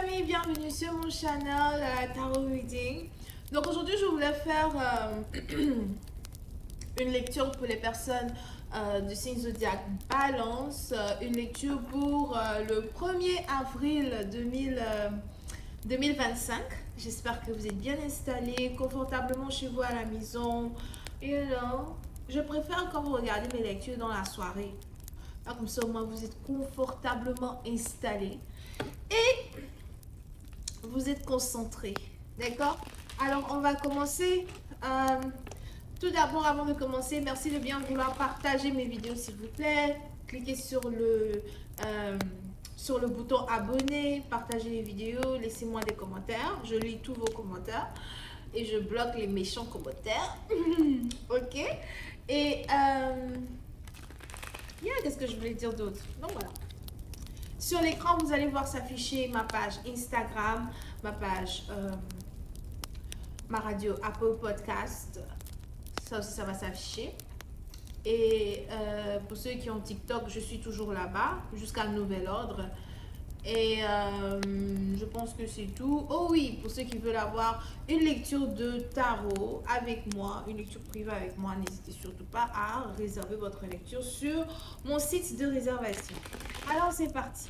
amis, bienvenue sur mon channel Tarot Reading. Donc aujourd'hui je voulais faire une lecture pour les personnes du signe zodiaque Balance, une lecture pour le 1er avril 2025. J'espère que vous êtes bien installés, confortablement chez vous à la maison. Et alors, je préfère quand vous regardez mes lectures dans la soirée. Là, comme ça, au moins, vous êtes confortablement installés. Et vous êtes concentrés. D'accord? Alors, on va commencer. Tout d'abord, avant de commencer, merci de bien vouloir partager mes vidéos, s'il vous plaît. Cliquez sur le bouton abonner, partagez les vidéos, laissez-moi des commentaires. Je lis tous vos commentaires et je bloque les méchants commentaires. Ok? Et qu'est-ce que je voulais dire d'autre? Donc voilà. Sur l'écran, vous allez voir s'afficher ma page Instagram, ma page, ma radio Apple Podcast. Ça aussi, ça va s'afficher. Et pour ceux qui ont TikTok, je suis toujours là-bas jusqu'à nouvel ordre. Et je pense que c'est tout. Oh oui, pour ceux qui veulent avoir une lecture de tarot avec moi, une lecture privée avec moi, n'hésitez surtout pas à réserver votre lecture sur mon site de réservation. Alors c'est parti.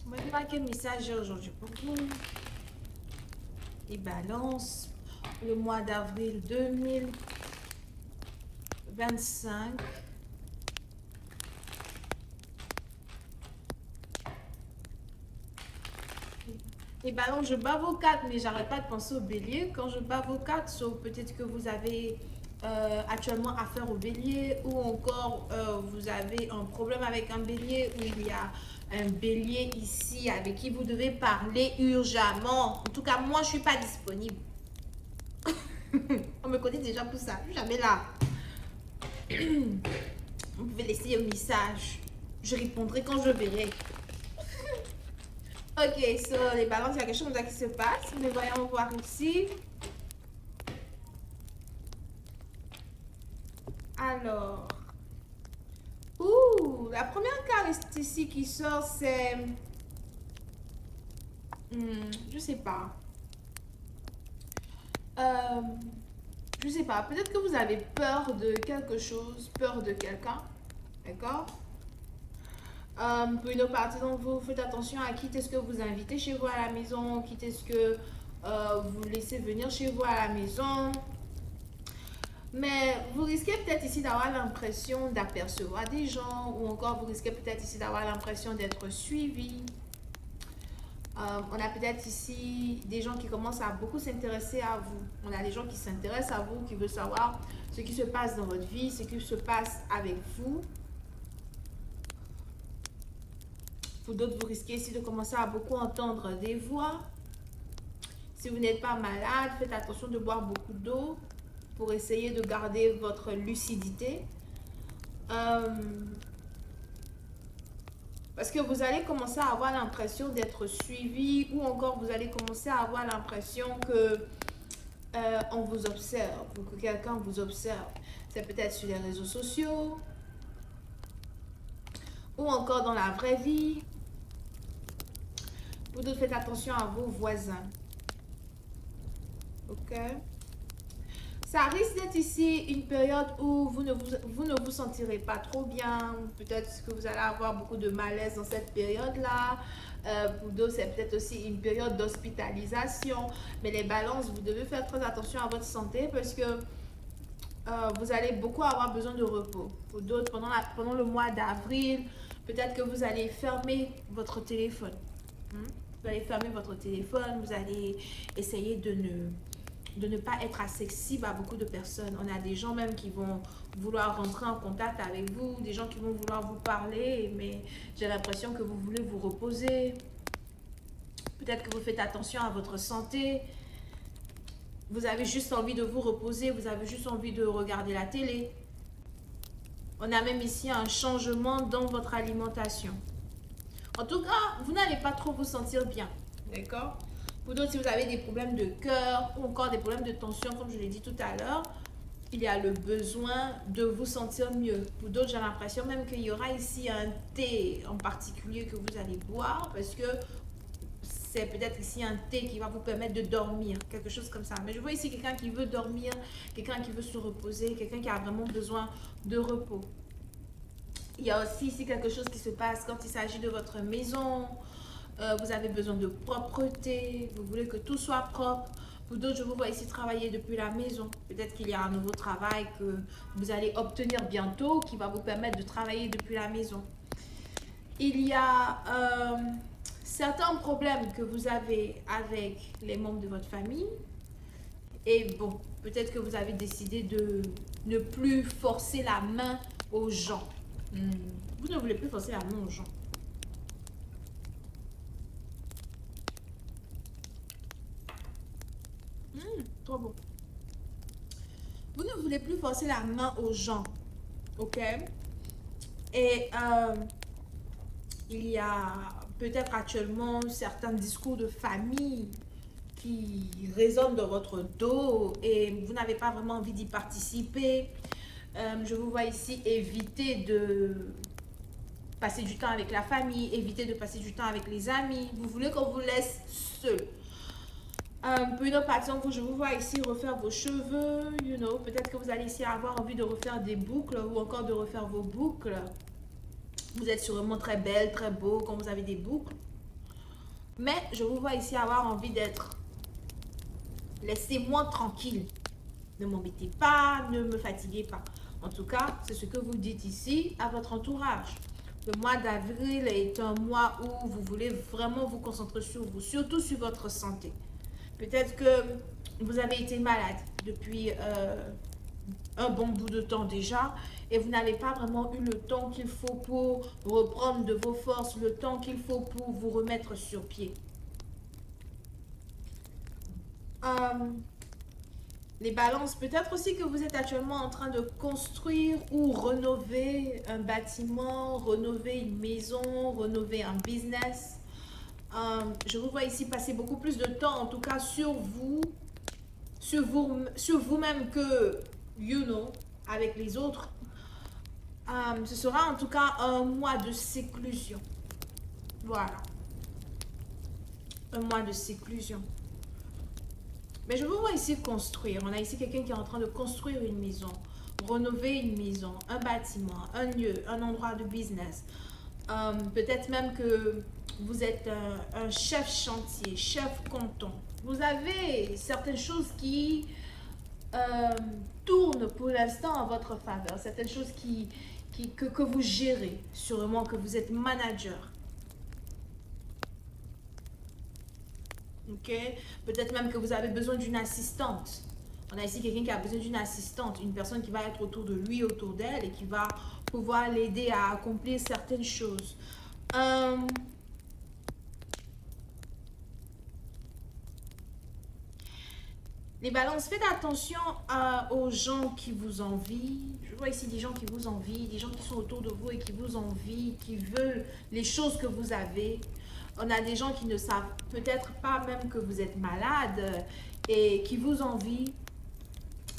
Voyez-moi quel message j'ai aujourd'hui pour vous. Et Balance, le mois d'avril 2025. Et Balance, je bats vos cartes, mais j'arrête pas de penser au bélier. Quand je bats vos cartes, sauf peut-être que vous avez actuellement affaire au bélier, ou encore vous avez un problème avec un bélier, ou il y a un bélier ici avec qui vous devez parler urgemment. En tout cas, moi, je suis pas disponible. On me connaît déjà pour ça. Je suis jamais là. Vous pouvez laisser un message. Je répondrai quand je verrai. Ok, sur les balances, il y a quelque chose qui se passe. Mais voyons voir ici. Alors. Ouh, la première carte ici qui sort, c'est... je sais pas. Je sais pas. Peut-être que vous avez peur de quelque chose, peur de quelqu'un. D'accord? Pour une autre partie d'entre vous, faites attention à qui est-ce que vous invitez chez vous à la maison, qui est-ce que vous laissez venir chez vous à la maison. Mais vous risquez peut-être ici d'avoir l'impression d'apercevoir des gens, ou encore vous risquez peut-être ici d'avoir l'impression d'être suivi. On a peut-être ici des gens qui commencent à beaucoup s'intéresser à vous. On a des gens qui s'intéressent à vous, qui veulent savoir ce qui se passe dans votre vie, ce qui se passe avec vous. Pour d'autres, vous risquez ici de commencer à beaucoup entendre des voix. Si vous n'êtes pas malade, faites attention de boire beaucoup d'eau pour essayer de garder votre lucidité. Parce que vous allez commencer à avoir l'impression d'être suivi, ou encore vous allez commencer à avoir l'impression que on vous observe, ou que quelqu'un vous observe. C'est peut-être sur les réseaux sociaux, ou encore dans la vraie vie. Vous devez faire attention à vos voisins. Ok? Ça risque d'être ici une période où vous ne vous sentirez pas trop bien. Peut-être que vous allez avoir beaucoup de malaise dans cette période-là. Pour d'autres, c'est peut-être aussi une période d'hospitalisation. Mais les balances, vous devez faire très attention à votre santé parce que vous allez beaucoup avoir besoin de repos. Pour d'autres, pendant le mois d'avril, peut-être que vous allez fermer votre téléphone. Vous allez fermer votre téléphone, vous allez essayer de ne pas être accessible à beaucoup de personnes. On a des gens même qui vont vouloir rentrer en contact avec vous, des gens qui vont vouloir vous parler, mais j'ai l'impression que vous voulez vous reposer. Peut-être que vous faites attention à votre santé. Vous avez juste envie de vous reposer, vous avez juste envie de regarder la télé. On a même ici un changement dans votre alimentation. En tout cas, vous n'allez pas trop vous sentir bien. D'accord? Pour d'autres, si vous avez des problèmes de cœur ou encore des problèmes de tension, comme je l'ai dit tout à l'heure, il y a le besoin de vous sentir mieux. Pour d'autres, j'ai l'impression même qu'il y aura ici un thé en particulier que vous allez boire parce que c'est peut-être ici un thé qui va vous permettre de dormir, quelque chose comme ça. Mais je vois ici quelqu'un qui veut dormir, quelqu'un qui veut se reposer, quelqu'un qui a vraiment besoin de repos. Il y a aussi ici quelque chose qui se passe quand il s'agit de votre maison. Vous avez besoin de propreté, vous voulez que tout soit propre. Pour d'autres, je vous vois ici travailler depuis la maison. Peut-être qu'il y a un nouveau travail que vous allez obtenir bientôt qui va vous permettre de travailler depuis la maison. Il y a certains problèmes que vous avez avec les membres de votre famille. Et bon, peut-être que vous avez décidé de ne plus forcer la main aux gens. Vous ne voulez plus forcer la main aux gens. Trop bon. Vous ne voulez plus forcer la main aux gens. Ok? Et il y a peut-être actuellement certains discours de famille qui résonnent dans votre dos et vous n'avez pas vraiment envie d'y participer. Je vous vois ici éviter de passer du temps avec la famille, éviter de passer du temps avec les amis. Vous voulez qu'on vous laisse seul. Pour une autre personne, je vous vois ici refaire vos cheveux, peut-être que vous allez ici avoir envie de refaire des boucles ou encore de refaire vos boucles. Vous êtes sûrement très belle, très beau quand vous avez des boucles. Mais je vous vois ici avoir envie d'être laissez-moi tranquille. Ne m'embêtez pas, ne me fatiguez pas. En tout cas, c'est ce que vous dites ici à votre entourage. Le mois d'avril est un mois où vous voulez vraiment vous concentrer sur vous, surtout sur votre santé. Peut-être que vous avez été malade depuis un bon bout de temps déjà et vous n'avez pas vraiment eu le temps qu'il faut pour reprendre de vos forces, le temps qu'il faut pour vous remettre sur pied. Les balances, peut-être aussi que vous êtes actuellement en train de construire ou rénover un bâtiment, rénover une maison, rénover un business. Je vous vois ici passer beaucoup plus de temps, en tout cas sur vous-même que, avec les autres. Ce sera en tout cas un mois de séclusion. Voilà. Un mois de séclusion. Mais je vous vois ici construire. On a ici quelqu'un qui est en train de construire une maison, rénover une maison, un bâtiment, un lieu, un endroit de business. Peut-être même que vous êtes un chef chantier, chef canton. Vous avez certaines choses qui tournent pour l'instant en votre faveur. Certaines choses que vous gérez. Sûrement que vous êtes manager. Ok? Peut-être même que vous avez besoin d'une assistante. On a ici quelqu'un qui a besoin d'une assistante, une personne qui va être autour de lui, autour d'elle et qui va pouvoir l'aider à accomplir certaines choses. Les balances, faites attention aux gens qui vous envient. Je vois ici des gens qui vous envient, des gens qui sont autour de vous et qui vous envient, qui veulent les choses que vous avez. On a des gens qui ne savent peut-être pas même que vous êtes malade et qui vous envient.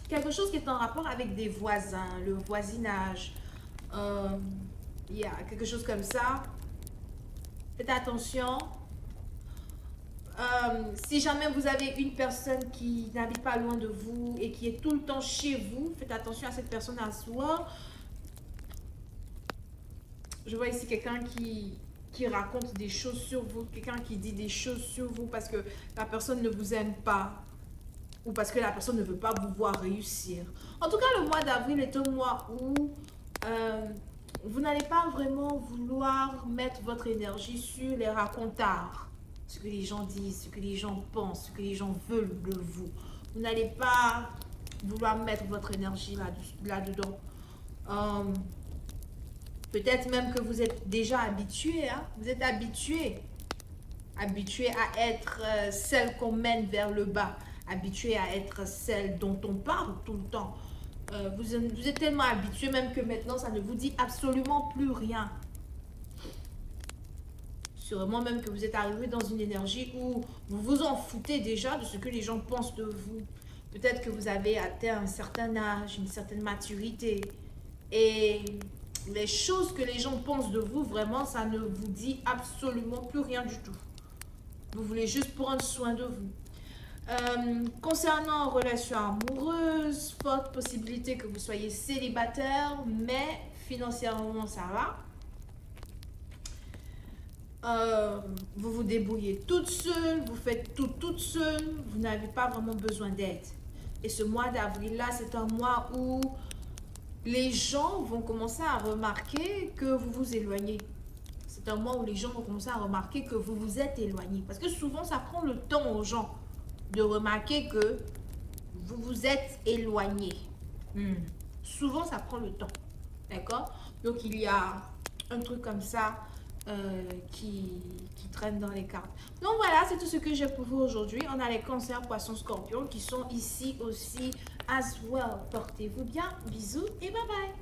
Quelque chose qui est en rapport avec des voisins, le voisinage. Il y a quelque chose comme ça. Faites attention. Si jamais vous avez une personne qui n'habite pas loin de vous et qui est tout le temps chez vous, faites attention à cette personne à soi. Je vois ici quelqu'un qui raconte des choses sur vous, quelqu'un qui dit des choses sur vous parce que la personne ne vous aime pas ou parce que la personne ne veut pas vous voir réussir. En tout cas, le mois d'avril est un mois où vous n'allez pas vraiment vouloir mettre votre énergie sur les racontards. Ce que les gens disent, ce que les gens pensent, ce que les gens veulent de vous. Vous n'allez pas vouloir mettre votre énergie là-dedans. Peut-être même que vous êtes déjà habitué, hein? Vous êtes habitué à être celle qu'on mène vers le bas, habitué à être celle dont on parle tout le temps. Vous êtes tellement habitué même que maintenant ça ne vous dit absolument plus rien. Sûrement même que vous êtes arrivé dans une énergie où vous vous en foutez déjà de ce que les gens pensent de vous. Peut-être que vous avez atteint un certain âge, une certaine maturité. Et les choses que les gens pensent de vous, vraiment, ça ne vous dit absolument plus rien du tout. Vous voulez juste prendre soin de vous. Concernant relations amoureuses, forte possibilité que vous soyez célibataire, mais financièrement ça va. Vous vous débrouillez toute seule, vous faites tout toute seule, vous n'avez pas vraiment besoin d'aide. Et ce mois d'avril-là, c'est un mois où les gens vont commencer à remarquer que vous vous éloignez. C'est un mois où les gens vont commencer à remarquer que vous vous êtes éloigné. Parce que souvent, ça prend le temps aux gens de remarquer que vous vous êtes éloigné. Souvent, ça prend le temps. D'accord? Donc, il y a un truc comme ça qui traîne dans les cartes. Donc, voilà, c'est tout ce que j'ai pour vous aujourd'hui. On a les cancers, poissons, scorpions qui sont ici aussi as well. Portez-vous bien. Bisous et bye bye.